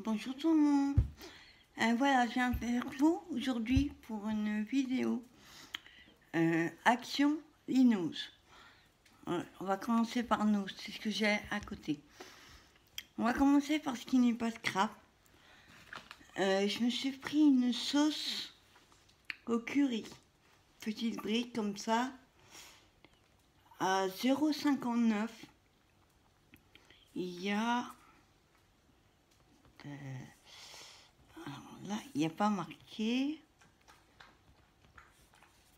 Bonjour tout le monde. Voilà, je viens vers vous aujourd'hui pour une vidéo Action Linous. On va commencer par nous, c'est ce que j'ai à côté. On va commencer par ce qui n'est pas scrap. Je me suis pris une sauce au curry. Petite brique comme ça, à 0,59. Il y a... alors là, il n'y a pas marqué.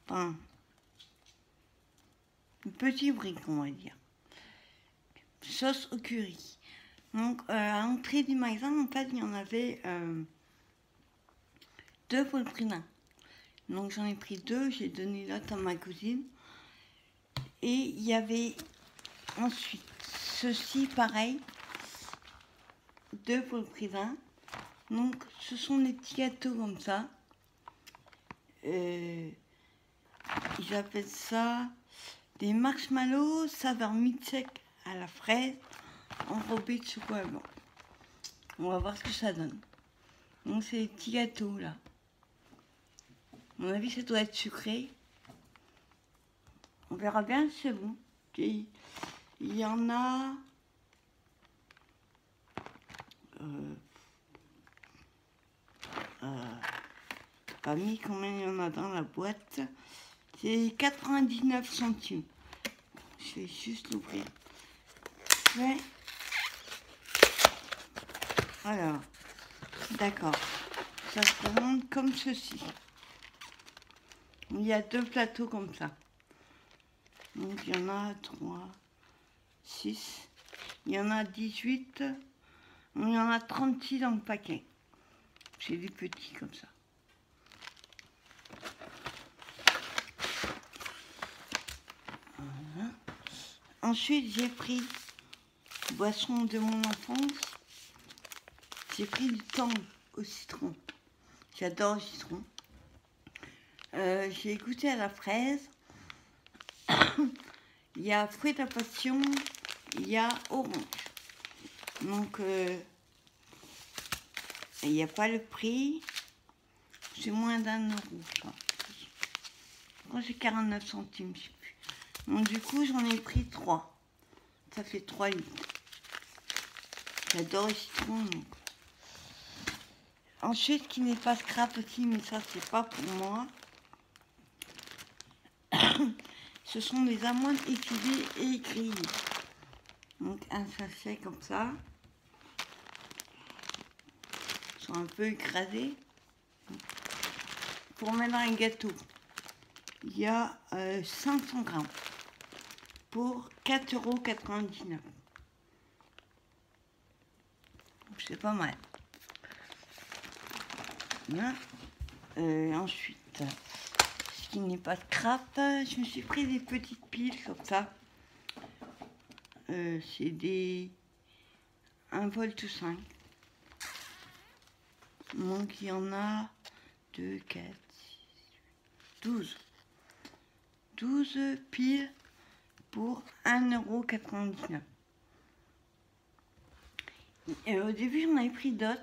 Enfin, une petite brique, on va dire. Sauce au curry. Donc, à l'entrée du magasin, en fait, il y en avait 2 pour le prix d'un. Donc, j'en ai pris 2, j'ai donné l'autre à ma cousine. Et il y avait ensuite ceci, pareil, 2 pour le prix d'un. Donc, ce sont des petits gâteaux comme ça. Ils appellent ça des marshmallows saveur milkshake à la fraise enrobés de chocolat blanc. On va voir ce que ça donne. Donc, c'est des petits gâteaux là. À mon avis, ça doit être sucré. On verra bien si c'est bon. Il y en a... pas mis combien il y en a dans la boîte. C'est 99 centimes. Je vais juste l'ouvrir. Ouais. Alors, d'accord. Ça se présente comme ceci. Il y a 2 plateaux comme ça. Donc il y en a 3, 6. Il y en a 18. Il y en a 36 dans le paquet. C'est des petits comme ça. Voilà. Ensuite, j'ai pris boisson de mon enfance. J'ai pris du thym au citron. J'adore le citron. J'ai goûté à la fraise. Il y a fruit de la passion. Il y a orange. Donc, il n'y a pas le prix. C'est moins d'1 euro. Je crois que c'est 49 centimes, je sais plus. Donc, du coup, j'en ai pris 3. Ça fait 3 litres. J'adore le citron. Donc. Ensuite, ce qui n'est pas scrap aussi, mais ça, c'est pas pour moi. Ce sont des amandes étudiées et grillées. Donc, un sachet comme ça. Ils sont un peu écrasés. Pour mettre dans un gâteau, il y a 500 grammes pour 4,99 €. C'est pas mal. Bien. Ensuite, ce qui n'est pas scrap, je me suis pris des petites piles comme ça. C'est des 1,5 volt. Donc il y en a 2, 4, 6, 12 piles pour 1,99 €. Au début, j'en avais pris d'autres.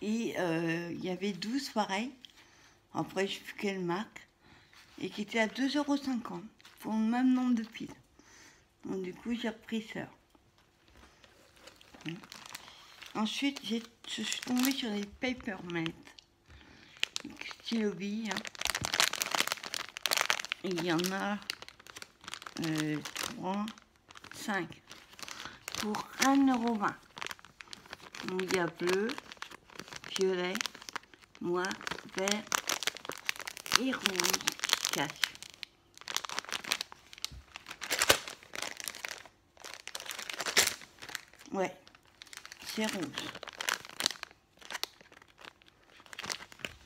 Et il y avait 12 pareils. Après, je ne sais plus quelle marque. Et qui était à 2,50 € pour le même nombre de piles. Donc, du coup, j'ai repris ça. Ensuite, je suis tombée sur les Papermate. Stylo billes. Hein. Et il y en a 3, 5 pour 1,20 €. Donc, il y a bleu, violet, noir, vert et rouge qui cache. Ouais, c'est rouge.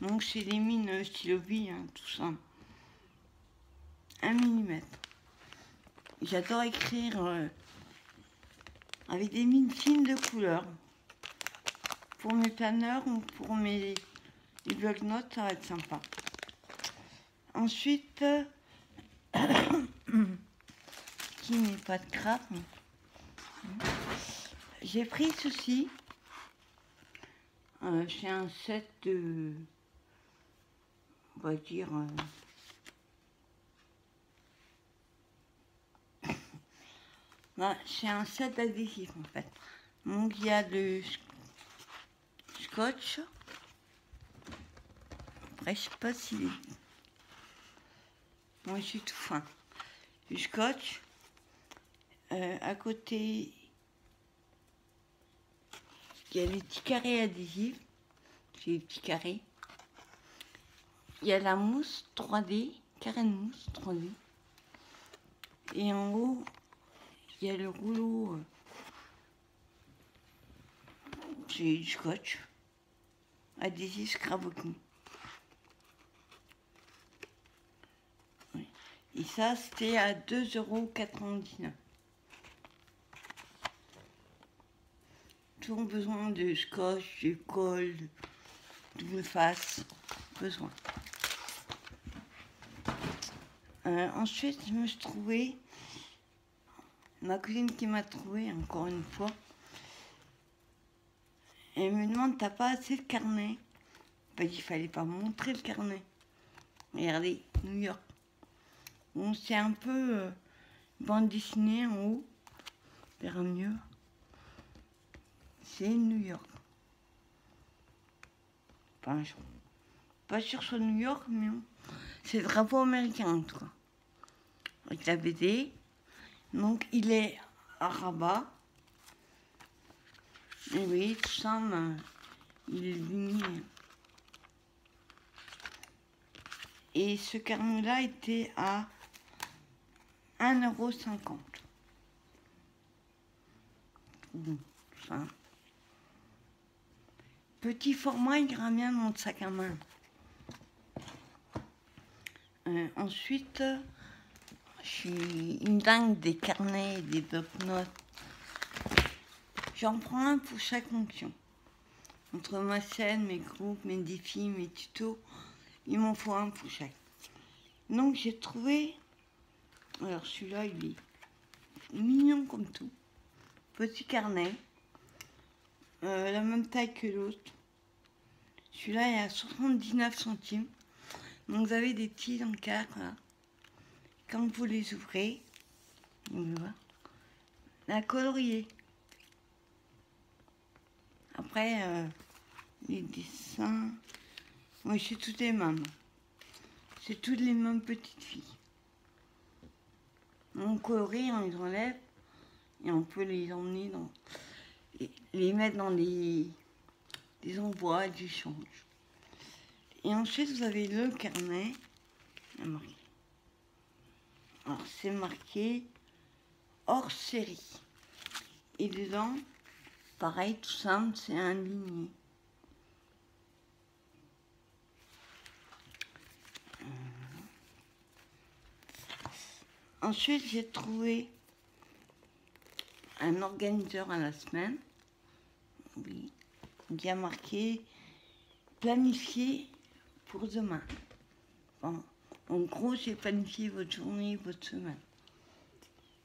Donc c'est des mines stylo billes, hein, tout ça. 1 mm. J'adore écrire avec des mines fines de couleur. Pour mes planeurs ou pour mes bloc-notes, ça va être sympa. Ensuite, qui n'est pas de crap, j'ai pris ceci. C'est un set de, on va dire, c'est un set d'adhésifs en fait. Donc il y a le scotch. Après, je sais pas s'il est... Moi, je suis tout fin. Du scotch. À côté, il y a les petits carrés adhésifs. C'est les petits carrés. Il y a la mousse 3D, carré de mousse 3D. Et en haut, il y a le rouleau. C'est du scotch. Adhésif Scrabotine. Oui. Et ça, c'était à 2,99 €. Toujours besoin de scotch, de colle, double face. Besoin. Ensuite, je me suis trouvée, ma cousine qui m'a trouvé encore une fois, elle me demande, t'as pas assez de carnet? Ben, il fallait pas montrer le carnet. Regardez, New York. Bon, c'est un peu bande dessinée en haut, vers mieux. C'est New York. Enfin, je suis pas sûr sur New York, mais bon, c'est le drapeau américain en tout cas. Avec la BD. Donc il est à Rabat. Et oui, tout ça, il est ligné. Et ce carnet-là était à 1,50 €. Bon, ça. Petit format, il ira bien dans le sac à main. Ensuite, je suis une dingue des carnets, des bloc-notes. J'en prends un pour chaque fonction. Entre ma chaîne, mes groupes, mes défis, mes tutos, il m'en faut un pour chaque. Donc j'ai trouvé, alors celui-là il est mignon comme tout, petit carnet, la même taille que l'autre. Celui-là est à 79 centimes. Donc vous avez des petits encarts là. Quand vous les ouvrez, la colorier. Après, les dessins, oui, c'est toutes les mêmes. C'est toutes les mêmes petites filles. On colorie, on les enlève et on peut les emmener dans, les mettre dans des endroits d'échange. Et ensuite, vous avez le carnet. Alors, c'est marqué hors série. Et dedans, pareil, tout simple, c'est un ligné. Ensuite, j'ai trouvé un organiseur à la semaine. Oui. Il y a marqué planifier pour demain. Bon, en gros, j'ai planifié votre journée, votre semaine.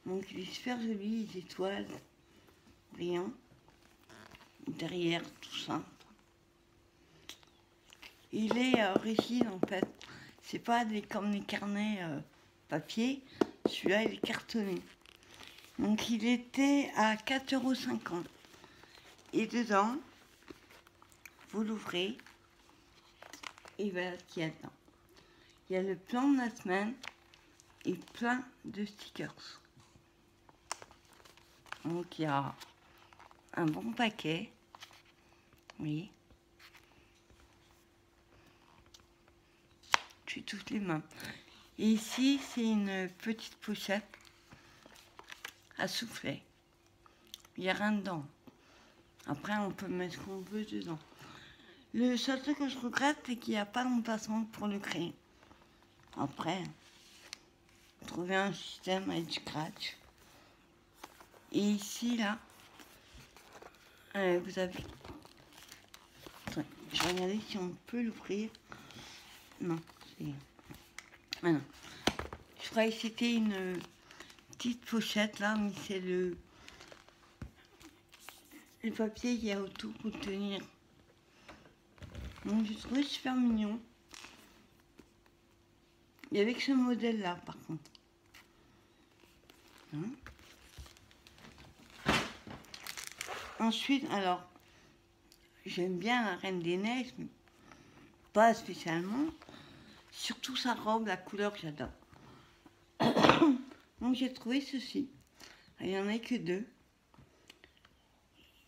Donc, il est super joli, les étoiles, brillants. Derrière, tout ça. Il est rigide en fait. C'est pas comme les carnets papier. Celui-là, il est cartonné. Donc, il était à 4,50 €. Et dedans, vous l'ouvrez. Et voilà ce qu'il y a dedans. Il y a le plan de la semaine et plein de stickers. Donc, il y a un bon paquet. Oui. Je suis toutes les mains. Et ici, c'est une petite pochette à souffler. Il n'y a rien dedans. Après, on peut mettre ce qu'on veut dedans. Le seul truc que je regrette, c'est qu'il n'y a pas d'emplacement pour le crayon. Après, trouver un système avec du scratch. Et ici, là, vous avez... Attends, je vais regarder si on peut l'ouvrir. Non, c'est... Ah non. Je croyais que c'était une petite pochette, là, mais c'est le papier qu'il y a autour pour tenir. Donc j'ai trouvé super mignon. Il y avait que ce modèle là par contre. Hein. Ensuite, alors, j'aime bien la Reine des Neiges, mais pas spécialement. Surtout sa robe, la couleur, j'adore. Donc j'ai trouvé ceci. Il n'y en a que 2.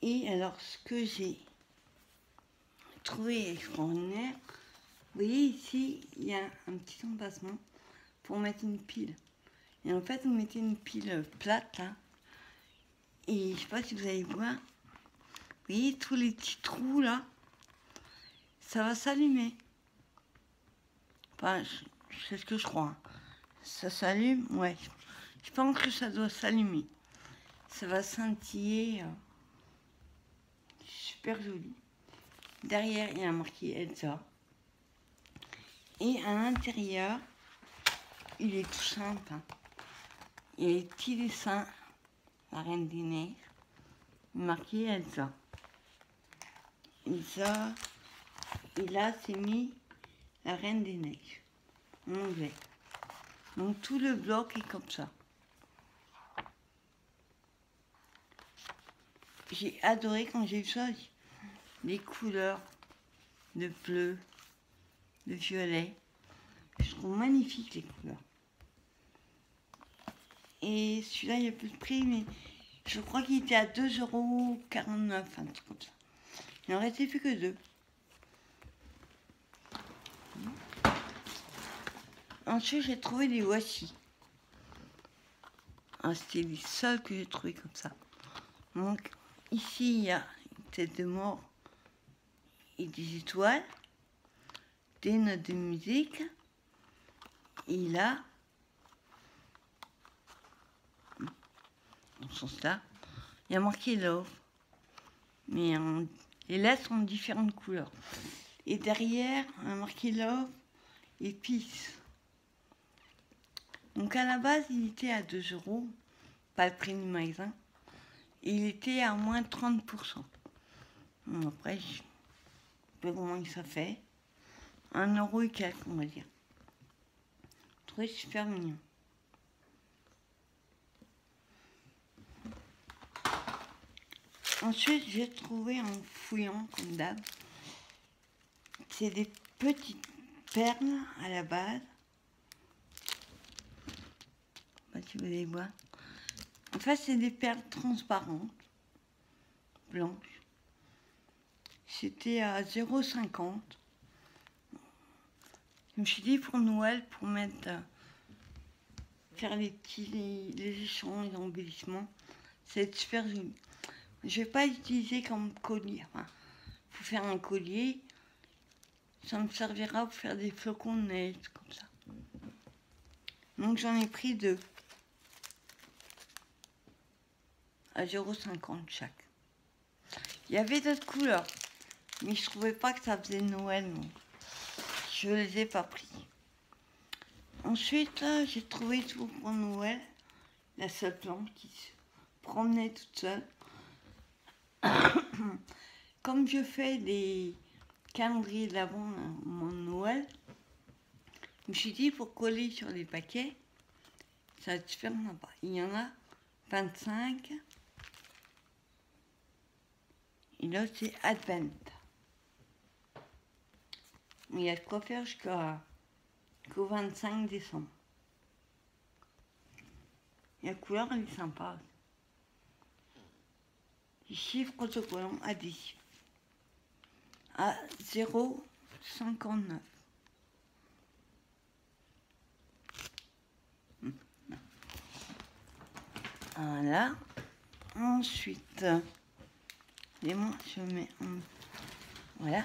Et alors, ce que j'ai trouvé extraordinaire, vous voyez ici, il y a un petit emplacement pour mettre une pile. Et en fait, vous mettez une pile plate là. Et je sais pas si vous allez voir, vous voyez tous les petits trous là, ça va s'allumer. Enfin, c'est ce que je crois. Ça s'allume, ouais. Je pense que ça doit s'allumer. Ça va scintiller. Super joli. Derrière, il y a marqué Elsa. Et à l'intérieur, il est tout simple. Hein. Il y a les petits dessins, la Reine des Neiges, marqué Elsa. Elsa, et là, c'est mis la Reine des Neiges, en anglais. Donc tout le bloc est comme ça. J'ai adoré quand j'ai vu ça, les couleurs de bleu, de violet. Je trouve magnifique les couleurs. Et celui-là, il y a plus de prix, mais je crois qu'il était à 2,49 €, un truc comme ça. Il n'en restait plus que 2. Ensuite, j'ai trouvé des washi. Ah, c'était les seuls que j'ai trouvé comme ça. Donc, ici, il y a une tête de mort et des étoiles, des notes de musique. Et là, dans ce sens-là, il y a marqué Love. Mais les lettres sont de différentes couleurs. Et derrière, il y a marqué Love et Peace. Donc à la base, il était à 2 €, pas le prix du magasin. Et il était à moins 30%. Bon, après, je sais pas comment ça fait. 1 € et quelques, on va dire. Je trouvais super mignon. Ensuite, j'ai trouvé en fouillant, comme d'hab, c'est des petites perles à la base. Je sais pas si vous allez voir. En fait, c'est des perles transparentes, blanches. C'était à 0,50 €. Je me suis dit pour Noël, pour mettre, faire les petits, les échanges, les embellissements, c'est super joli. Je vais pas l'utiliser comme collier. Enfin, pour faire un collier, ça me servira pour faire des flocons de neige, comme ça. Donc j'en ai pris 2. À 0,50 € chaque. Il y avait d'autres couleurs, mais je trouvais pas que ça faisait Noël, donc je les ai pas pris. Ensuite, j'ai trouvé tout pour Noël, la seule plante qui se promenait toute seule. Comme je fais des calendriers d'avant au moment de Noël, je me suis dit pour coller sur les paquets, ça va être super sympa. Il y en a 25. Et là, c'est Advent. Il y a de quoi faire jusqu'au 25 décembre. Et la couleur, elle est sympa. Les chiffres autocollants adhésifs. À 0,59 €. Voilà. Ensuite, et moi, je mets en... Voilà.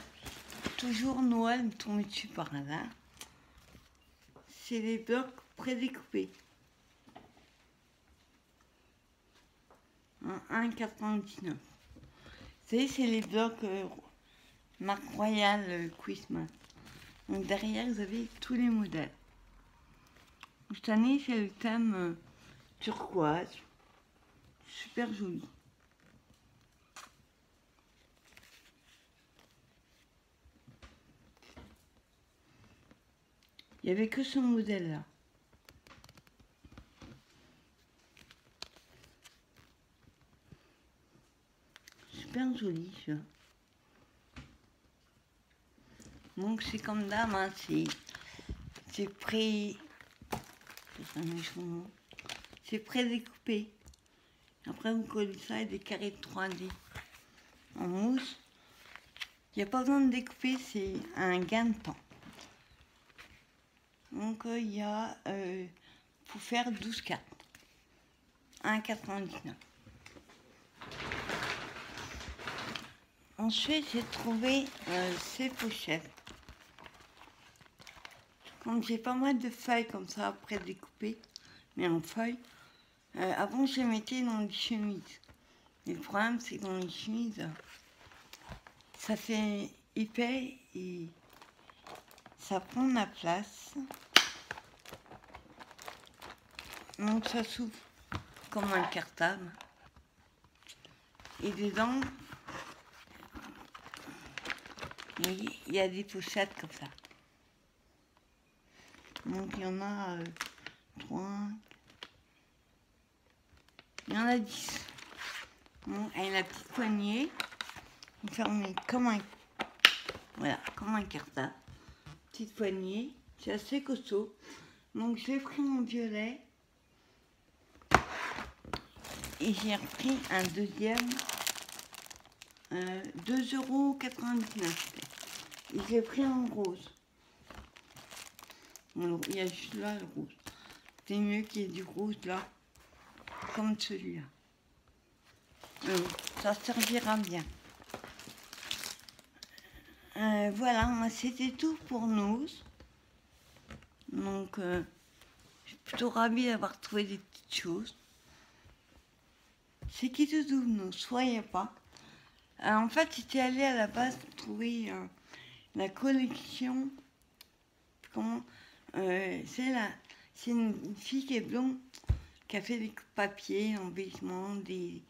Toujours Noël me tombe dessus par hasard. C'est les blocs prédécoupés. En 1,99 €. Vous savez, c'est les blocs marque Royale Christmas. Donc derrière, vous avez tous les modèles. Cette année, c'est le thème turquoise. Super joli. Il n'y avait que ce modèle-là. Super joli, ça. Donc c'est comme d'hab, hein, c'est pré... C'est pré-découpé. Après vous collez ça avec des carrés de 3D en mousse. Il n'y a pas besoin de découper, c'est un gain de temps. Donc il y a pour faire 12 cartes. 1,99. Ensuite j'ai trouvé ces pochettes. Comme j'ai pas mal de feuilles comme ça après découpées, mais en feuilles. Avant je les mettais dans les chemises. Et le problème c'est que dans les chemises, ça fait épais et ça prend de la place. Donc ça s'ouvre comme un cartable. Et dedans, vous voyez, il y a des pochettes comme ça. Donc il y en a 3, il y en a 10. Bon, avec la petite poignée, vous fermez comme un, voilà, comme un cartable. Petite poignée, c'est assez costaud. Donc j'ai pris mon violet et j'ai repris un deuxième 2,99 €. Et j'ai pris en rose. Bon, il y a juste là le rose. C'est mieux qu'il y ait du rose là, comme celui-là. Ça servira bien. Voilà, moi c'était tout pour nous. Donc, je suis plutôt ravie d'avoir trouvé des petites choses. C'est qui te double, ne soyez pas. En fait, j'étais allée à la base pour trouver la collection. Comment c'est une fille qui est blonde, qui a fait des papiers, embellissements, des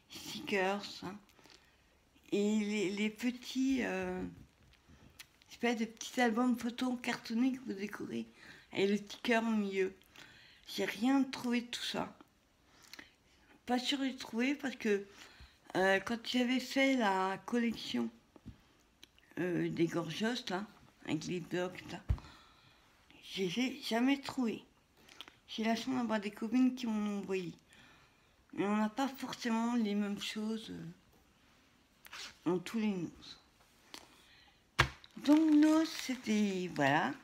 stickers, hein. Et les petits, espèces de petits albums photos cartonnés que vous décorez, et le sticker au milieu. J'ai rien trouvé de tout ça. Pas sûr de trouver parce que quand j'avais fait la collection des gorgos, là, avec les blocs, là, j'ai jamais trouvé. J'ai la chance d'avoir des copines qui m'ont envoyé. Mais on n'a pas forcément les mêmes choses dans tous les nous. Donc nous, c'était... Voilà.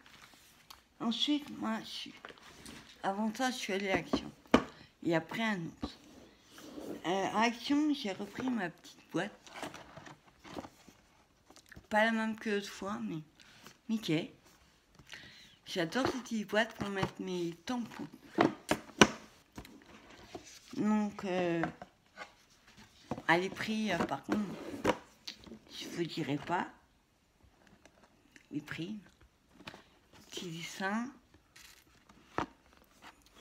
Ensuite, moi, avant ça, je suis allée à Action. Et après, à nous. À Action, j'ai repris ma petite boîte. Pas la même que l'autre fois, mais Mickey. J'adore cette petite boîte pour mettre mes tampons. Donc, elle est pris, par contre, je vous dirai pas les prix. Petit dessin.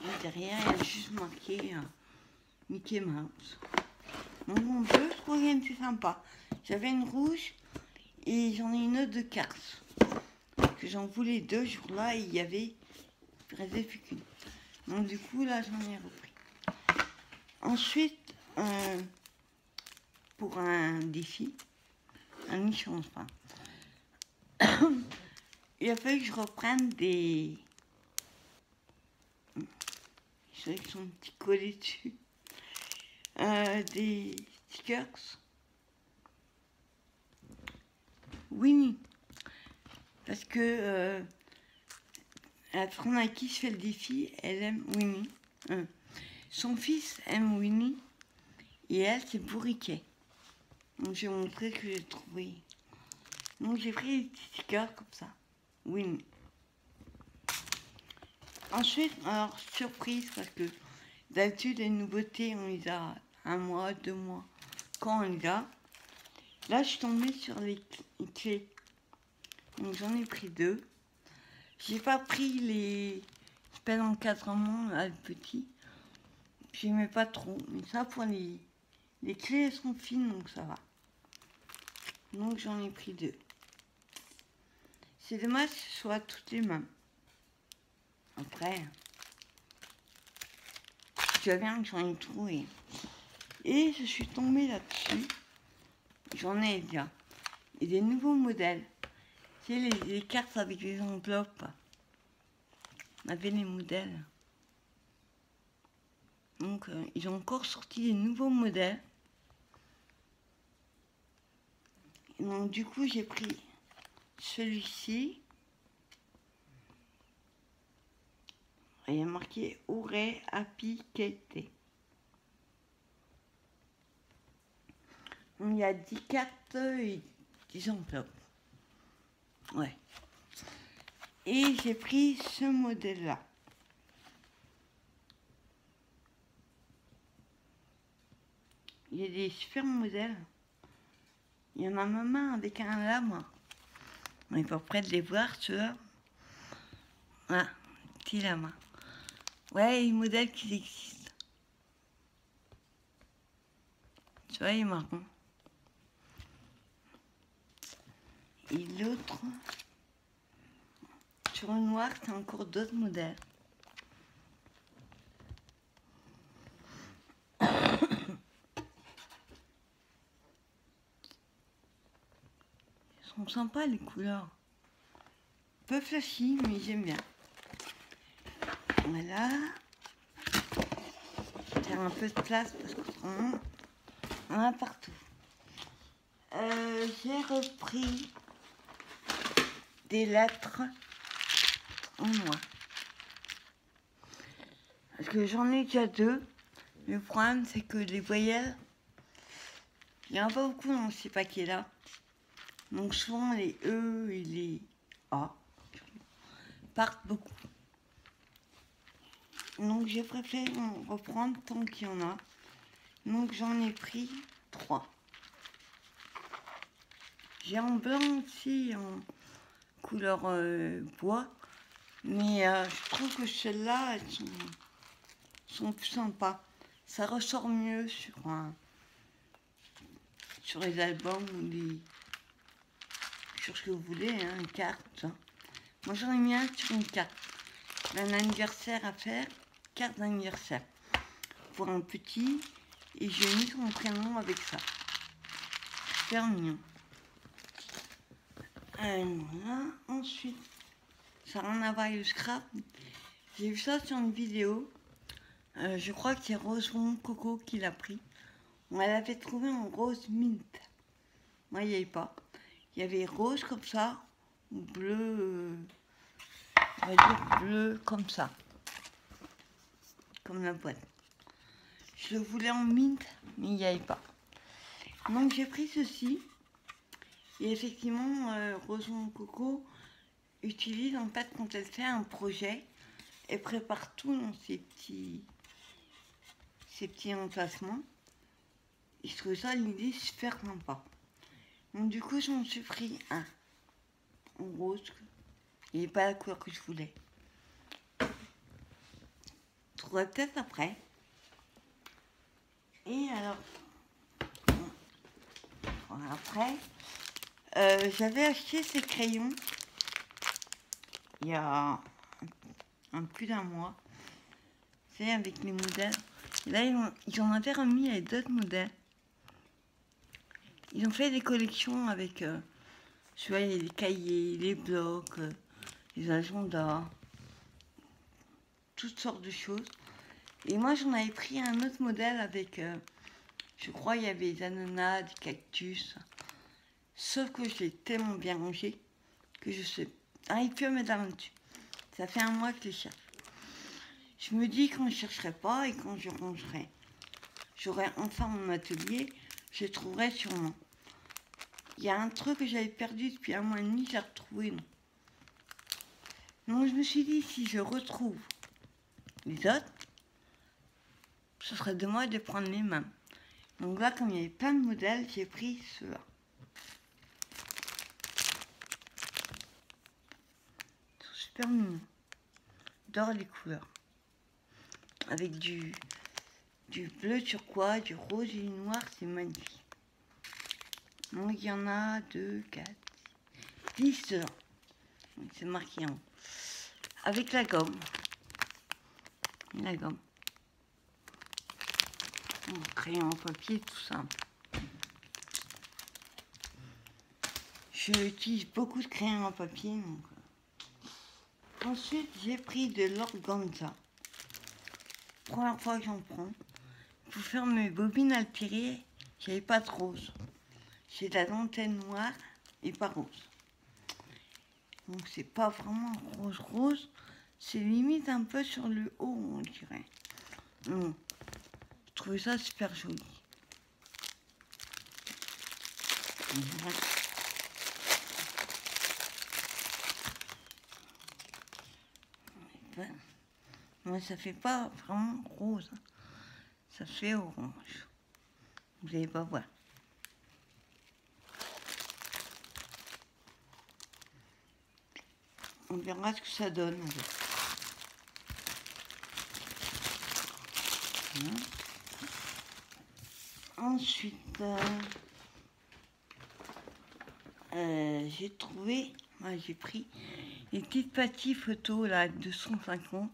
Et derrière, il y a juste marqué Mickey Mouse. Donc, mon bleu, je trouvais que c'est sympa. J'avais une rouge et j'en ai une autre de Cars. Que j'en voulais 2 jours-là et il y avait, il restait plus qu'une. Donc, du coup, là, j'en ai repris. Ensuite, pour un défi, un échange, enfin, il a fallu que je reprenne des... Je sais qu'ils sont un petit collés dessus. Des stickers. Winnie. Parce que la personne à qui je fais le défi, elle aime Winnie. Son fils aime Winnie. Et elle, c'est Bourriquet. Donc j'ai montré ce que j'ai trouvé. Donc j'ai pris des petits stickers comme ça. Winnie. Ensuite, alors surprise, parce que d'habitude les nouveautés, on les a 1 mois, 2 mois, quand on les a. Là, je suis tombée sur les clés. Donc j'en ai pris 2. J'ai pas pris les espèces d'encadrement, là, le petit. J'aimais pas trop. Mais ça, pour les clés, elles sont fines, donc ça va. Donc j'en ai pris 2. C'est dommage que ce soit toutes les mêmes. Après, tu vois bien que j'en ai trouvé. Et je suis tombée là-dessus. J'en ai déjà. Et des nouveaux modèles. Tu sais, les cartes avec les enveloppes. On avait les modèles. Donc, ils ont encore sorti des nouveaux modèles. Et donc, du coup, j'ai pris celui-ci. Et il y a marqué Ure Apikete. Il y a 10 cartes et 10 enveloppes. Ouais. Et j'ai pris ce modèle-là. Il y a des super modèles. Il y en a même un avec un lame. On n'est pas prêt de les voir, ceux-là. Ah, petit lama. Ouais, les modèles qui existent. Tu vois, il est marron. Et l'autre, sur le noir, t'as encore d'autres modèles. Ils sont sympas, les couleurs. Un peu flashy, mais j'aime bien. Voilà. Faire un peu de place parce qu'autrement, on en a partout. J'ai repris des lettres en noir. Parce que j'en ai déjà deux. Le problème, c'est que les voyelles, il n'y en a pas beaucoup dans ces paquets-là. Donc souvent, les E et les A partent beaucoup. Donc j'ai préféré en reprendre tant qu'il y en a. Donc j'en ai pris 3. J'ai en blanc aussi, en couleur bois. Mais je trouve que celles-là, elles sont plus sympas. Ça ressort mieux sur les albums ou sur ce que vous voulez, hein, une carte. Moi j'en ai mis un sur une carte. Un anniversaire à faire, carte d'anniversaire. Pour un petit, et j'ai mis son prénom avec ça. Super mignon. Voilà. Ensuite, ça n'a rien à voir avec le scrap. J'ai vu ça sur une vidéo. Je crois que c'est Rosemont Coco qui l'a pris. On l'avait trouvé en rose mint. Moi, il n'y avait pas. Il y avait rose comme ça, ou bleu, on va dire bleu comme ça. Comme la boîte. Je le voulais en mint, mais il n'y avait pas. Donc j'ai pris ceci. Et effectivement, Rosemont Coco utilise en fait quand elle fait un projet, elle prépare tout dans ces petits emplacements. Et je trouve ça l'idée super sympa. Donc du coup j'en suis pris un en rose. Il n'est pas la couleur que je voulais. Je trouverai peut-être après. Et alors, après, j'avais acheté ces crayons il y a plus d'un mois. C'est avec les modèles. Et là, ils en avaient remis avec d'autres modèles. Ils ont fait des collections avec, tu vois, les cahiers, les blocs, les agendas, toutes sortes de choses. Et moi, j'en avais pris un autre modèle avec, je crois, il y avait des ananas, des cactus. Sauf que je l'ai tellement bien rangé que je sais. Ah, il peut mettre la main dessus. Ça fait un mois que je cherche. Je me dis quand je ne chercherai pas et quand je rangerai, j'aurai enfin mon atelier, je trouverai sûrement. Il y a un truc que j'avais perdu depuis un mois et demi, j'ai retrouvé. Non. Donc je me suis dit, si je retrouve les autres, ce serait dommage de prendre les mêmes. Donc là, comme il y avait plein de modèles, j'ai pris ceux-là. Ils sont super mignons. J'adore les couleurs. Avec du bleu turquoise, du rose et du noir, c'est magnifique. Donc il y en a 2, 4, 10 dedans. C'est marqué en haut. Avec la gomme. la gomme. Bon, crayon en papier, tout simple. J'utilise beaucoup de crayons en papier. Donc. Ensuite, j'ai pris de l'organza. Première fois que j'en prends. Pour faire mes bobines altérées, j'avais pas de rose. J'ai de la dentelle noire et pas rose. Donc c'est pas vraiment rose. C'est limite un peu sur le haut, on dirait. Je trouvais ça super joli. Moi, ça fait pas vraiment rose. Ça fait orange. Vous allez pas voir. On verra ce que ça donne. Ensuite, j'ai trouvé, j'ai pris les petites pâtisses photos là, 250.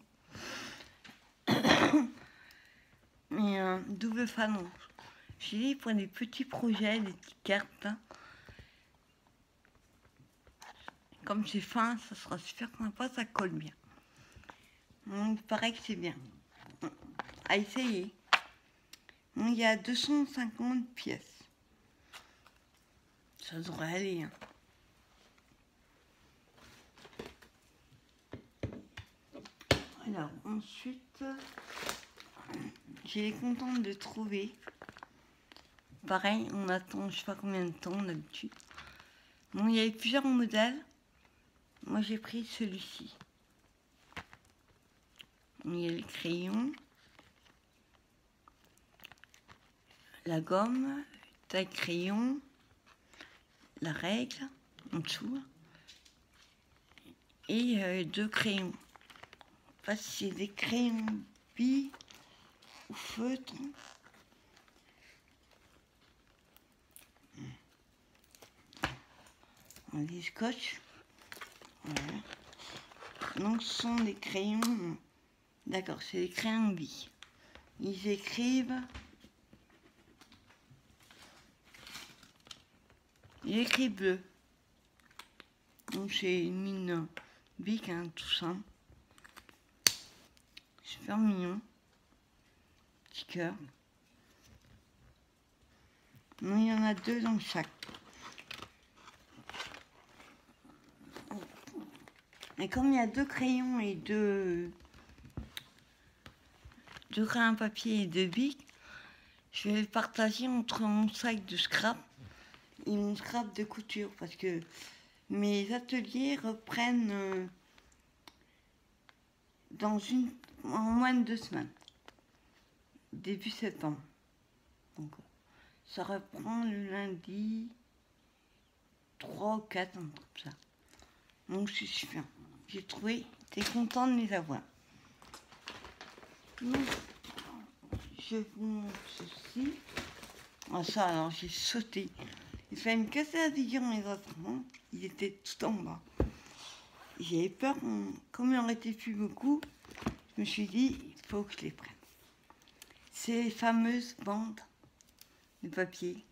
Mais un double fanon. J'ai dit pour des petits projets, des petites cartes. Comme c'est fin, ça sera super sympa, ça colle bien. Donc, il paraît que c'est bien. À essayer. Donc, il y a 250 pièces. Ça devrait aller. Alors, ensuite, j'ai contente de trouver. Pareil, on attend je sais pas combien de temps d'habitude. Bon, il y avait plusieurs modèles. Moi, j'ai pris celui-ci. Il y a les crayons, la gomme, taille crayon, la règle en dessous et 2 crayons. Enfin, c'est des crayons billes ou feutre. Des scotch. Voilà. Donc, ce sont des crayons. D'accord, c'est des crayons billes. Ils écrivent. Il écrit bleu. Donc, c'est une mine bic, hein, tout ça. Super mignon. Petit cœur. Non, il y en a 2 dans chaque. Et comme il y a 2 crayons et 2 crayons papier et 2 bics, je vais le partager entre mon sac de scrap et mon scrap de couture parce que mes ateliers reprennent en moins de 2 semaines, début septembre. Donc ça reprend le lundi 3 ou 4, un truc comme ça. Donc c'est super. J'ai trouvé, t'es content de les avoir. Donc, je vous montre ceci. Ah ça, alors j'ai sauté. Il fallait me casser la figure mes instruments. Ils étaient tout en bas. J'avais peur, comme il en restait plus beaucoup, je me suis dit, il faut que je les prenne. C'est les fameuses bandes de papier.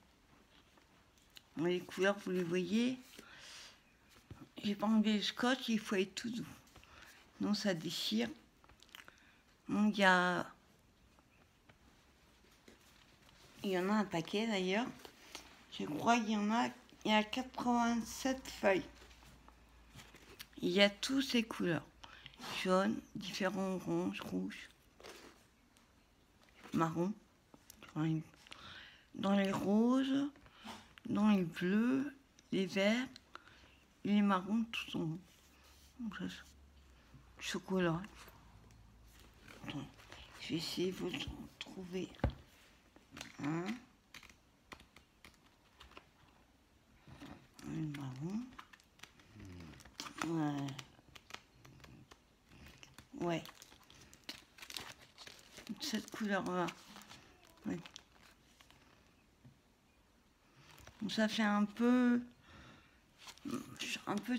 Bon, les couleurs, vous les voyez. J'ai pas enlevé le scotch, il faut être tout doux. Non, ça déchire. Bon, il y en a un paquet d'ailleurs. Je crois qu'il y a 87 feuilles. Il y a tous ces couleurs. Jaune, différents orange, rouge, marron. Dans les roses, dans les bleus, les verts, les marrons, tout sont chocolat. Attends, je vais essayer de vous trouver un. Le marron. Ouais. Cette couleur-là. Ouais. Donc ça fait un peu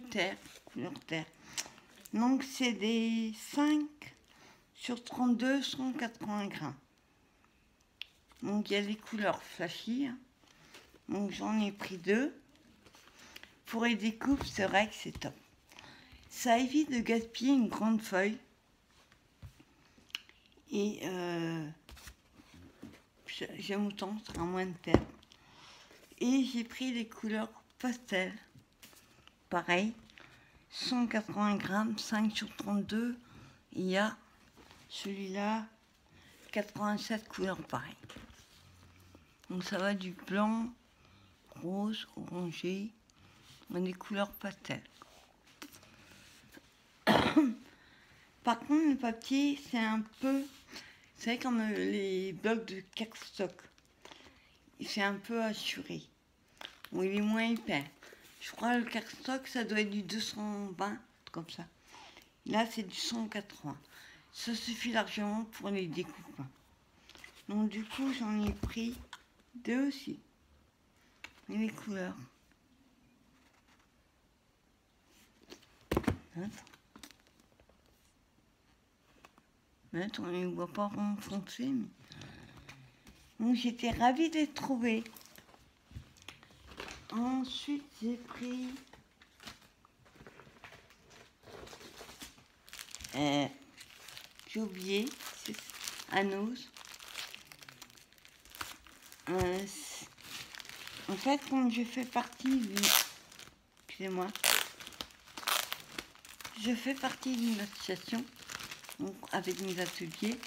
terre, couleur terre. Donc c'est des 5 sur 32, 180 grammes. Donc il y a des couleurs flashy. Donc j'en ai pris 2. Pour les découpes, c'est vrai que c'est top. Ça évite de gaspiller une grande feuille. Et j'aime autant, ça sera moins de terre. Et j'ai pris les couleurs pastel. Pareil, 180 grammes, 5 sur 32. Il y a celui-là, 87 couleurs pareil. Donc ça va du blanc, rose, orangé, des couleurs pastel. Par contre, le papier, c'est un peu, c'est comme les blocs de cardstock. C'est un peu assuré. Bon, il est moins épais. Je crois que le cardstock, ça doit être du 220, comme ça. Là, c'est du 180. Ça suffit largement pour les découpes. Donc, du coup, j'en ai pris 2 aussi. Et les couleurs. Attends, on ne les voit pas renfoncer. Mais... Donc, j'étais ravie de les trouver. Ensuite, j'ai pris... j'ai oublié, c'est Anos. En fait, comme je fais partie d'une... Excusez-moi. Je fais partie d'une association, donc avec mes ateliers,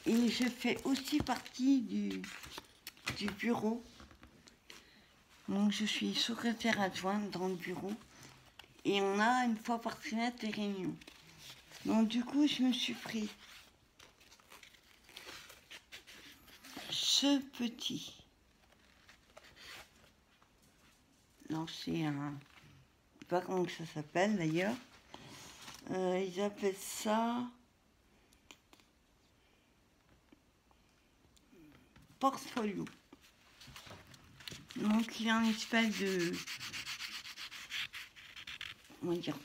et je fais aussi partie du bureau. Donc je suis secrétaire adjointe dans le bureau, et on a une fois par trimestre des réunions. Donc du coup, je me suis pris ce petit. Non, c'est un... Je sais pas comment ça s'appelle d'ailleurs. Ils appellent ça... portfolio. Donc il y a une espèce de... Comment dire?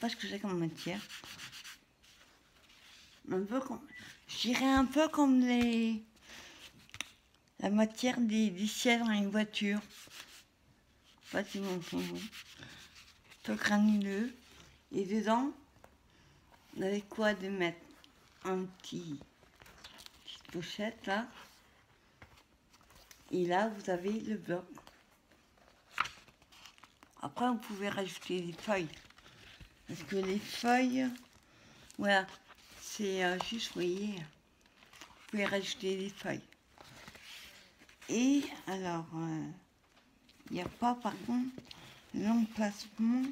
Pas ce que c'est comme matière. Un peu comme... Je dirais un peu comme la matière des sièges dans les voitures. Pas si bon, peu granuleux. Et dedans, vous avez quoi de mettre un petite pochette là. Et là, vous avez le bloc. Après, vous pouvez rajouter des feuilles. Parce que les feuilles, voilà, c'est juste, vous voyez, vous pouvez rajouter des feuilles. Et alors, il n'y a pas par contre l'emplacement.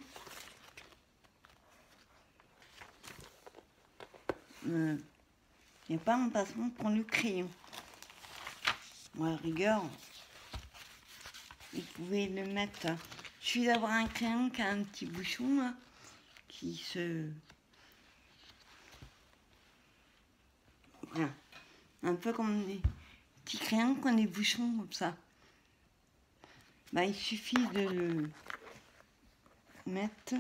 Il n'y a pas d'emplacement pour le crayon. Bon, à la rigueur, vous pouvez le mettre. Il suffit d'avoir un crayon qui a un petit bouchon là, qui se... Voilà. Un peu comme des petits crayons qui ont des bouchons comme ça. Bah, il suffit de le mettre.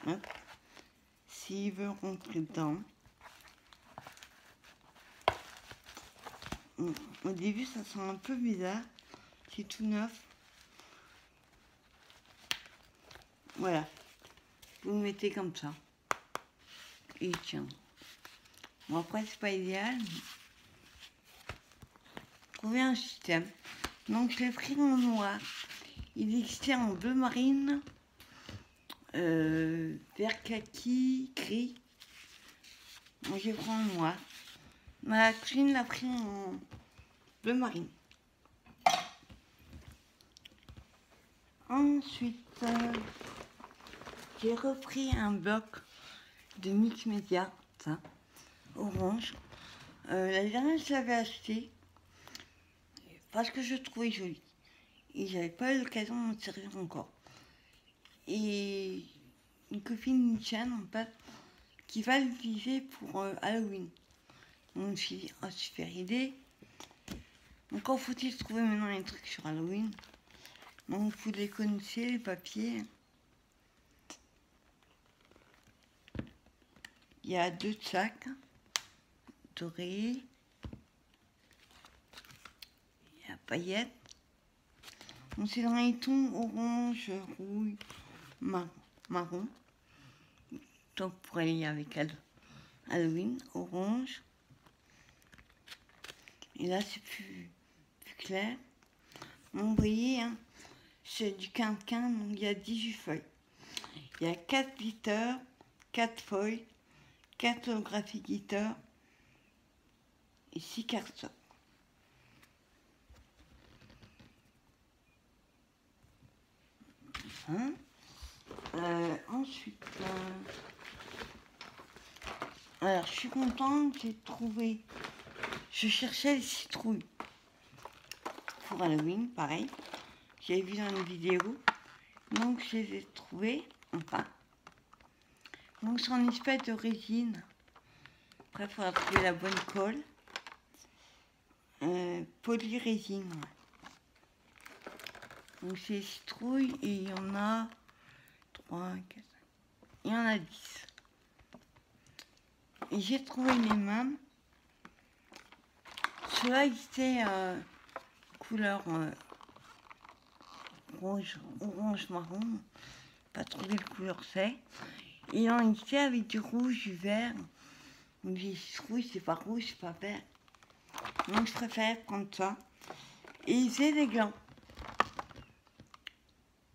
Hop. S'il veut rentrer dedans. Au début, ça sent un peu bizarre. C'est tout neuf. Voilà. Vous le mettez comme ça. Et tiens. Bon, après, c'est pas idéal. Trouver un système. Donc, je l'ai pris en noir. Il existait en bleu marine, vert kaki, gris. Moi, j'ai pris en noir. Ma cousine l'a pris en bleu marine. Ensuite, j'ai repris un bloc de Mix Media, ça, orange. La dernière, je l'avais acheté parce que je trouvais joli. Et j'avais pas eu l'occasion d'en servir encore. Et une copine Nichan, en fait, qui va l'utiliser pour Halloween. Donc je me suis dit, oh, super idée. Encore faut-il trouver maintenant les trucs sur Halloween. Donc vous les connaissez, les papiers. Il y a 2 sacs dorés. Il y a paillettes. Donc c'est dans les tons orange, rouge, marron. Donc pour aller avec Halloween, orange. Et là c'est plus clair. Donc, vous voyez, hein, c'est du quinquin, donc il y a 18 feuilles. Il y a 4 glitters, 4 feuilles, 4 holographies glitters et 6 cartons. Hein, ensuite, alors je suis contente, j'ai trouvé, je cherchais les citrouilles pour Halloween, pareil, j'avais vu dans une vidéo, donc je les ai trouvées, enfin, donc c'est en espèce de résine, après il faudra trouver la bonne colle, polyrésine, ouais. Donc c'est les citrouilles et il y en a 3, 4, il y en a 10. Et j'ai trouvé les mêmes. Ceux-là, ils étaient couleur rouge, orange, marron. Pas trop quelle couleur c'est. Et en était avec du rouge, du vert. Donc j'ai citrouilles, c'est pas rouge, c'est pas vert. Donc je préfère prendre ça. Et ils faisaient des glands.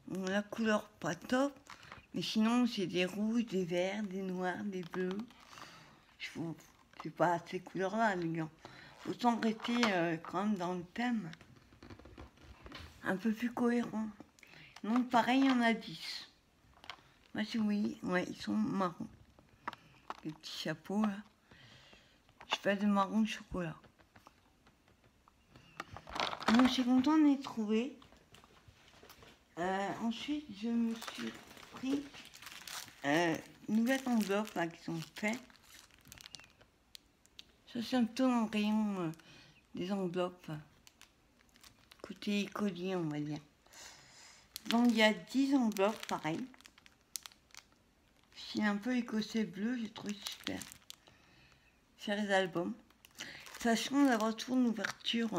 Donc, la couleur pas top. Mais sinon, c'est des rouges, des verts, des noirs, des bleus. C'est pas ces couleurs-là, les gants. Autant rester quand même dans le thème. Un peu plus cohérent. Donc pareil, il y en a 10. Moi, si oui, ouais, ils sont marrons. Les petits chapeaux, là. Je fais de marron chocolat. Donc, je suis contente de les trouver. Ensuite, je me suis pris une nouvelle enveloppe là, qui sont faites. Ça, c'est un peu dans le rayon des enveloppes. Côté collier, on va dire. Donc, il y a 10 enveloppes, pareil. C'est un peu écossais bleu, j'ai trouvé super. C'est les albums. Ça change d'avoir toujours une ouverture,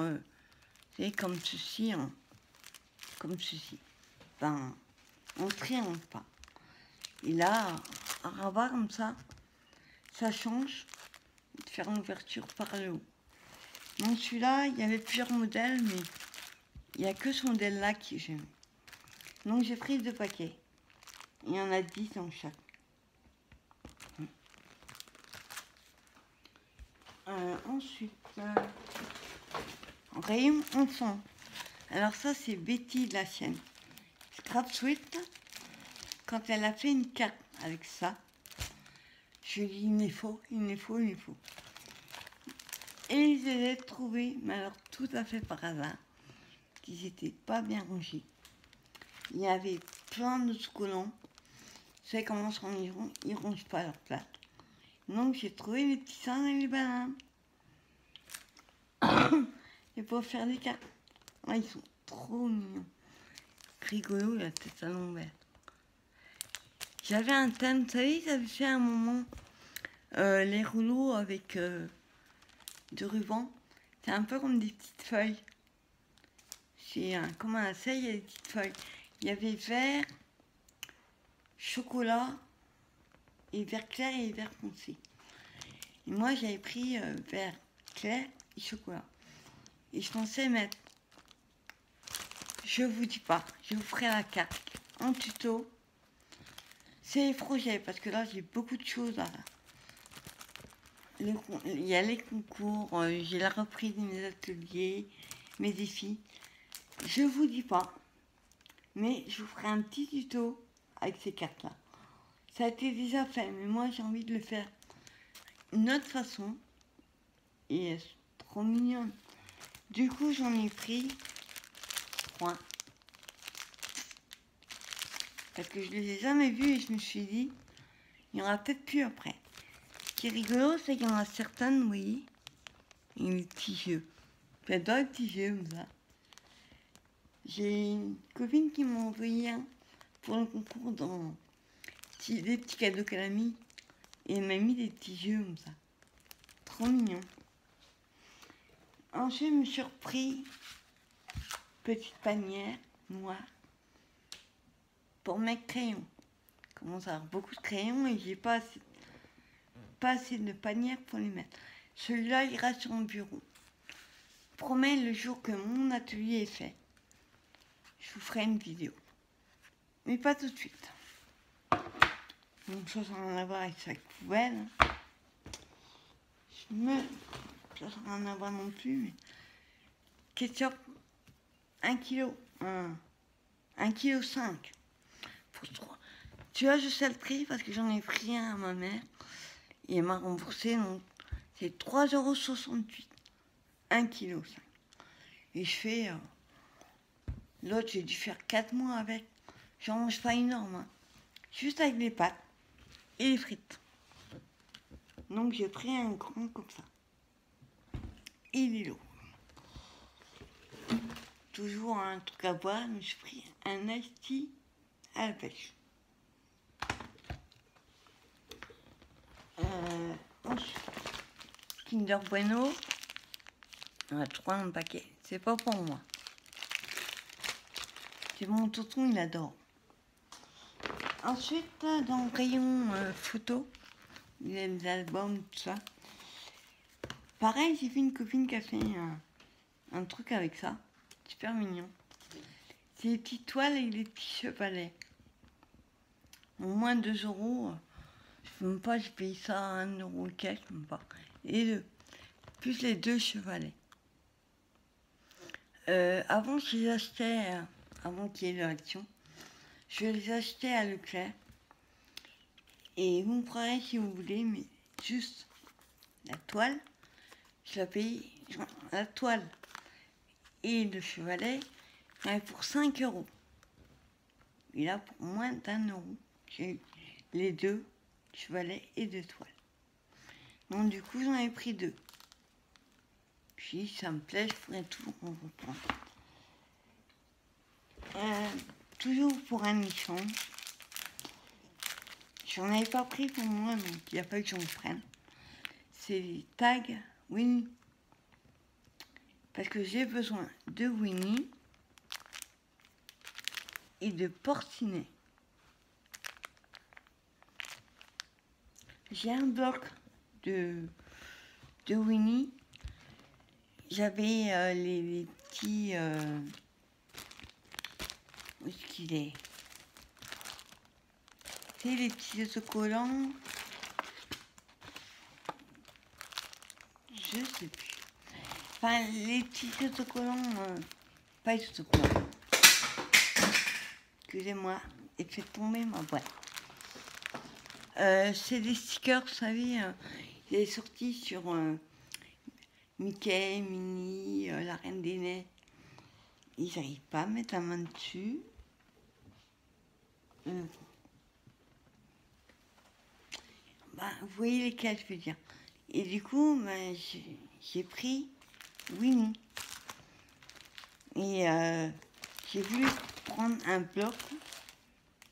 c'est comme ceci, hein. Comme ceci. Enfin, en triangle pas. Et là, à rabat comme ça change de faire une ouverture par le haut. Donc celui-là, il y avait plusieurs modèles, mais il n'y a que ce modèle-là que j'aime. Donc j'ai pris 2 paquets. Il y en a 10 dans chaque. Ensuite, rayon enfant. Alors ça, c'est Betty de la sienne. Scrap Sweet, quand elle a fait une carte avec ça, je lui dis, il me faut. Et je les ai trouvés, mais alors tout à fait par hasard, qu'ils n'étaient pas bien rangés. Il y avait plein de collants. Vous savez comment ils rongent pas leur place. Donc j'ai trouvé les petits seins et les bananes. Et pour faire des cartes. Ah, ils sont trop mignons. Rigolo, la tête à l'envers. J'avais un thème, vous savez, j'avais fait un moment les rouleaux avec de ruban. C'est un peu comme des petites feuilles. C'est comme un seuil, il y a des petites feuilles. Il y avait vert, chocolat, et vert clair et vert foncé. Et moi, j'avais pris vert clair et chocolat. Et je pensais mettre, je vous dis pas, je vous ferai la carte en tuto. C'est les projets, parce que là, j'ai beaucoup de choses à... Il y a les concours, j'ai la reprise de mes ateliers, mes défis. Je vous dis pas, mais je vous ferai un petit tuto avec ces cartes-là. Ça a été déjà fait, mais moi, j'ai envie de le faire d'une autre façon. Et elles sont trop mignonnes. Du coup, j'en ai pris 3. Parce que je les ai jamais vus et je me suis dit, il y en aura peut-être plus après. Ce qui est rigolo, c'est qu'il y en a certaines, vous voyez, et les petits jeux. J'adore les petits jeux comme ça. J'ai une copine qui m'a envoyé un pour le concours dans des petits cadeaux qu'elle a mis. Et elle m'a mis des petits jeux comme ça. Trop mignon. Ensuite, je me suis repris petite panière noire pour mes crayons. Je commence à avoir beaucoup de crayons et j'ai pas assez de panière pour les mettre. Celui-là ira sur mon bureau. Je promets, le jour que mon atelier est fait, je vous ferai une vidéo. Mais pas tout de suite. Donc ça n'a rien à voir avec sac poubelle. Ça n'a rien à voir non plus. Mais... ketchup, 1 kg. 1,5 kg. Pour 3. Tu vois, je sais le prix parce que j'en ai pris un à ma mère. Et elle m'a remboursé. Donc c'est 3,68 €. 1,5 kg. Et je fais... l'autre, j'ai dû faire 4 mois avec. J'en mange pas énorme. Hein. Juste avec les pâtes et les frites. Donc j'ai pris un grand comme ça. Et il est lourd. Toujours un truc à boire, mais j'ai pris un iced tea à la pêche. Ensuite, Kinder Bueno. On a 3 dans le paquet. C'est pas pour moi. C'est mon tonton, il adore. Ensuite, dans le rayon photo, il y a des albums, tout ça. Pareil, j'ai vu une copine qui a fait un truc avec ça. Super mignon. C'est les petites toiles et les petits chevalets. Au moins 2 €. Je sais même pas, j'ai payé ça à 1 € le cash, même pas. Et plus les 2 chevalets. Avant, je les achetais, avant qu'il y ait l'action, je les achetais à Leclerc. Et vous me ferez si vous voulez, mais juste la toile, je la paye, la toile et le chevalet, pour 5 €. Et là, pour moins d'1 €, j'ai eu les 2 chevalets et 2 toiles. Donc du coup, j'en ai pris 2. Puis, ça me plaît, je pourrais tout en reprendre. Toujours pour un nichon. J'en avais pas pris pour moi, donc il n'y a pas que j'en prenne. C'est les tags Winnie. Parce que j'ai besoin de Winnie et de Porcinet. J'ai un bloc de Winnie. J'avais les petits... où est-ce qu'il est? C'est les petits autocollants. Je sais plus. Enfin, les petits autocollants, pas les autocollants. Excusez-moi, et fait tomber ma boîte. C'est des stickers, vous savez, il est sorti sur Mickey, Minnie, la Reine des Neiges. Ils n'arrivent pas à mettre la main dessus. Vous voyez lesquels, je veux dire. Et du coup, j'ai pris Winnie. Et j'ai voulu prendre un bloc.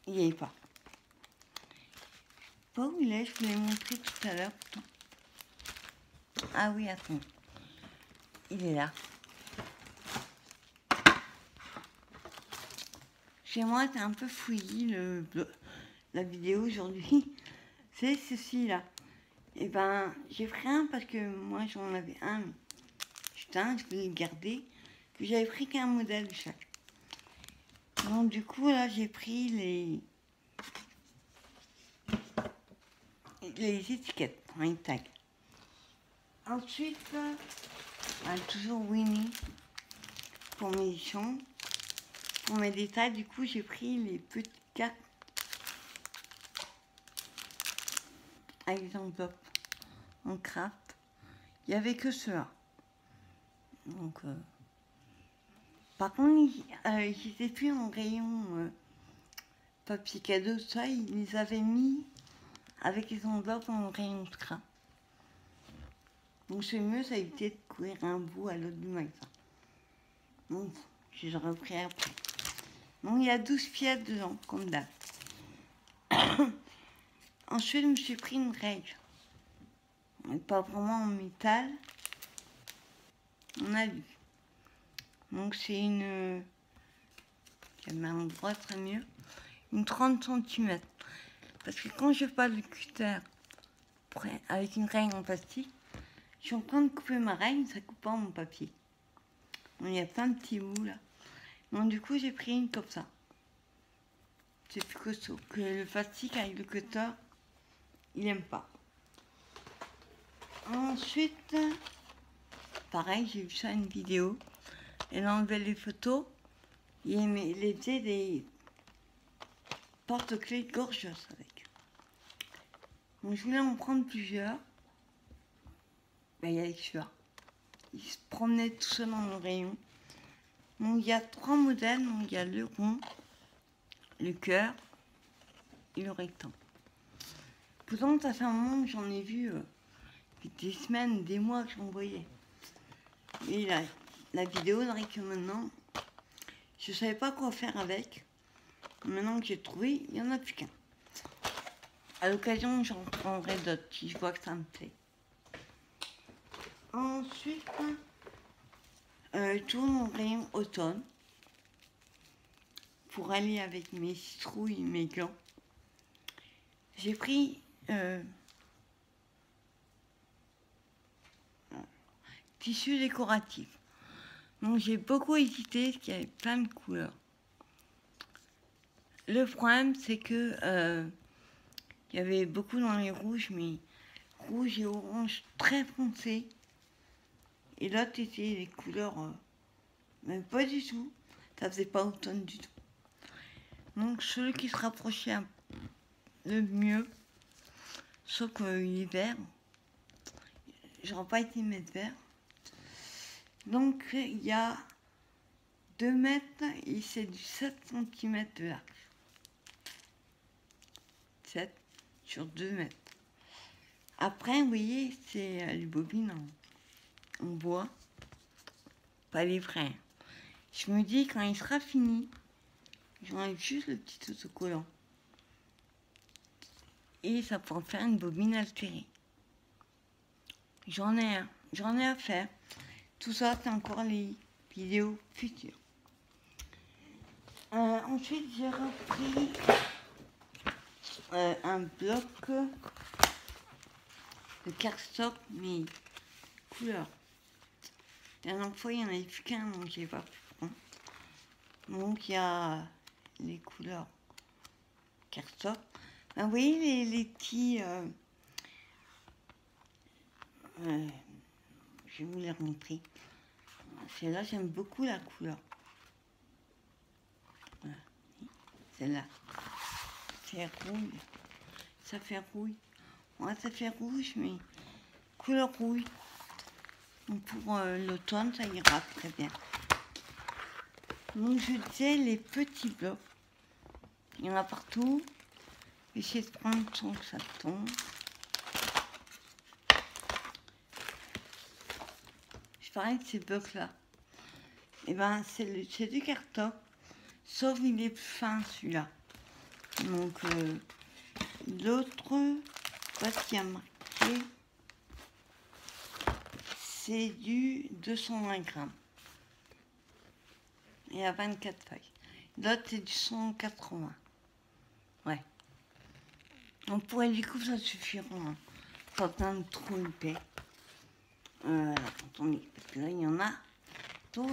Il n'y avait pas. Je sais pas où il est, je vous l'ai montré tout à l'heure. Ah oui, attends. Il est là. Chez moi, c'est un peu fouillis la vidéo aujourd'hui. C'est ceci-là. Et ben, j'ai pris un parce que moi, j'en avais un. Putain, je voulais le garder. Que j'avais pris qu'un modèle de chaque. Donc, du coup, là, j'ai pris les étiquettes, les tags. Ensuite, toujours Winnie pour mes champs. Pour mes détails, du coup, j'ai pris les petites cartes avec des enveloppes en craft. Il n'y avait que ceux-là. Donc, par contre, j'étais plus en rayon papier cadeau, ça, ils les avaient mis avec les enveloppes en rayon de craft. Donc c'est mieux, ça évitait de courir un bout à l'autre du magasin. Donc je les repris après. Donc il y a 12 pièces dedans, comme d'hab. Ensuite, je me suis pris une règle. Mais pas vraiment en métal. On a vu. Donc c'est une... Je mets un endroit très mieux. Une 30 cm. Parce que quand je passe le cutter avec une règle en plastique, je suis en train de couper ma règle, ça coupe pas mon papier. Donc, il y a plein de petits bouts là. Donc du coup j'ai pris une comme ça. C'est plus costaud que le plastique avec le cutter. Il aime pas. Ensuite, pareil, j'ai vu ça une vidéo. Elle enlevait les photos et elle faisait des porte-clés gorgeous avec. Donc je voulais en prendre plusieurs. Ben, il y avait celui-là. Il se promenait tout seul dans le rayon. Donc il y a 3 modèles. Donc il y a le rond, le cœur et le rectangle. Pourtant, ça fait un moment que j'en ai vu des semaines, des mois que j'en voyais. Et la vidéo dirait que maintenant, je savais pas quoi faire avec. Maintenant que j'ai trouvé, il n'y en a plus qu'un. À l'occasion, j'en prendrai d'autres si je vois que ça me plaît. Ensuite, je tourne au rayon automne pour aller avec mes citrouilles, mes gants. J'ai pris tissu décoratif. Donc j'ai beaucoup hésité parce qu'il y avait plein de couleurs. Le problème c'est que il y avait beaucoup dans les rouges, mais rouge et orange très foncé. Et l'autre était les couleurs mais pas du tout. Ça faisait pas automne du tout. Donc celui qui se rapprochait le mieux, sauf qu'il est vert. J'aurais pas été mettre vert. Donc il y a 2 mètres et c'est du 7 cm de large. 7 sur 2 mètres. Après, vous voyez, c'est les bobines en bois, pas les vrais. Je me dis, quand il sera fini, j'enlève juste le petit autocollant. Et ça pourra faire une bobine altérée. J'en ai à faire. Tout ça, c'est encore les vidéos futures. Ensuite, j'ai repris un bloc de cardstock, mais couleur. La dernière fois, il n'y en avait plus qu'un, donc j'ai pas pu prendre. Donc, il y a les couleurs cardstock. Ben, vous voyez les petits... je vais vous les remontrer. Celle-là, j'aime beaucoup la couleur. Voilà. Celle-là. C'est rouge. Ça fait rouille. Ouais, ça fait rouge, mais couleur rouille. Donc pour l'automne, ça ira très bien. Donc je disais les petits blocs. Il y en a partout. Essayez de prendre sans que ça tombe. Je parlais de ces blocs-là. Et ben c'est du carton, sauf il est plus fin celui-là. Donc l'autre, pas ce qu'il y a marqué, c'est du 220 grammes. Il y a 24 feuilles. L'autre c'est du 180. Ouais. Donc pour les coups ça suffira. Hein. Pas besoin de trop épais. Attendez, parce que là il y en a tout.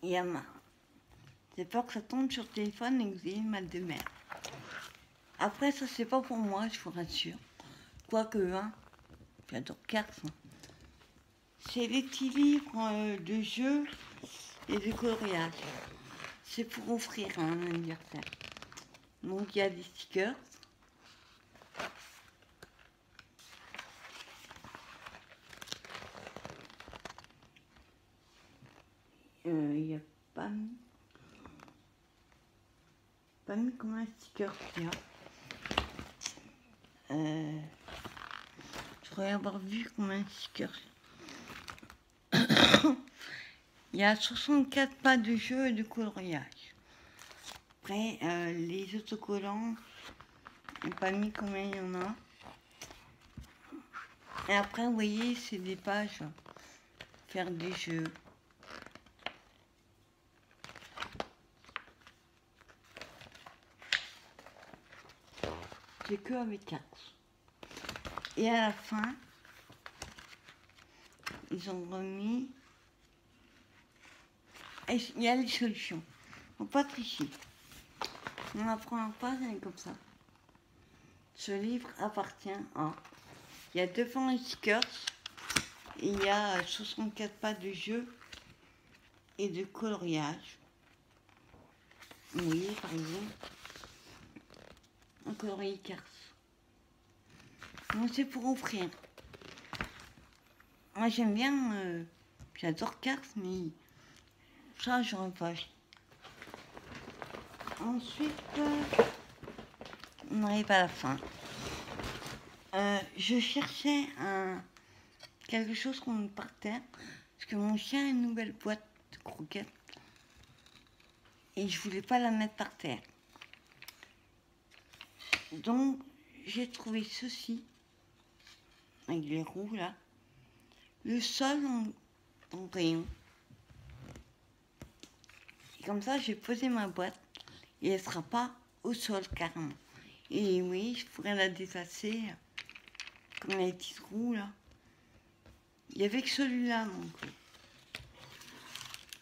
Il y a marre. J'ai peur que ça tombe sur le téléphone et que vous ayez mal de mer. Après, ça, c'est pas pour moi, je vous rassure. Quoique, hein, j'adore cartes. Hein. C'est les petits livres de jeux et de coloriage. C'est pour offrir à un anniversaire. Donc, il y a des stickers. Il n'y a pas mis comme un sticker qu'il y a. J'aurais avoir vu comme un sticker. Il y a 64 pas de jeu et de coloriage. Après, les autocollants, je n'ai pas mis combien il y en a. Et après, vous voyez, c'est des pages. Faire des jeux. C'est que avec 4. Et à la fin, ils ont remis. Et il y a les solutions. Faut pas tricher. On apprend pas, c'est comme ça. Ce livre appartient à. Il y a devant les stickers. Et il y a 64 pas de jeu et de coloriage. Vous voyez, par exemple, un colorier Cars. Bon, c'est pour offrir. Moi, j'aime bien. J'adore Cars, mais ça, j'aurais pas acheté. Ensuite, on arrive à la fin. Je cherchais quelque chose qu'on met par terre, parce que mon chien a une nouvelle boîte de croquettes, et je voulais pas la mettre par terre. Donc, j'ai trouvé ceci, avec les roues là, le sol en rayon. Et comme ça, j'ai posé ma boîte, et elle sera pas au sol carrément. Et oui, je pourrais la dépasser, comme les petites roues là. Il y avait que celui-là, donc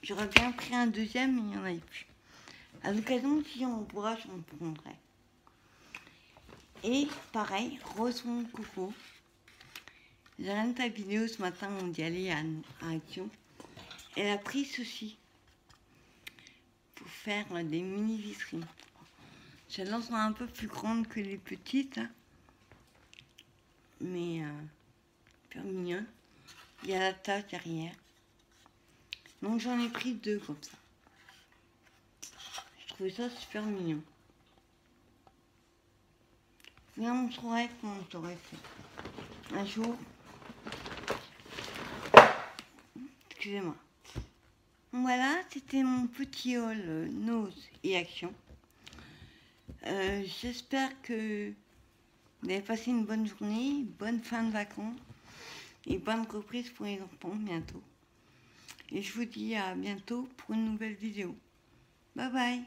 j'aurais bien pris un deuxième, mais il n'y en avait plus. À l'occasion, si on pourra, j'en prendrai. Et pareil, Rose mon coco. J'ai regardé ta vidéo ce matin, on dit aller à Action. Elle a pris ceci pour faire des mini vitrines. Celles-là sont un peu plus grandes que les petites, hein. Mais super mignonne. Il y a la tâche derrière. Donc j'en ai pris 2 comme ça. Je trouvais ça super mignon. Je vous montrerai comment j'aurais fait. Un jour. Excusez-moi. Voilà, c'était mon petit haul Nose et Action. J'espère que vous avez passé une bonne journée, bonne fin de vacances et bonne reprise pour les enfants bientôt. Et je vous dis à bientôt pour une nouvelle vidéo. Bye bye.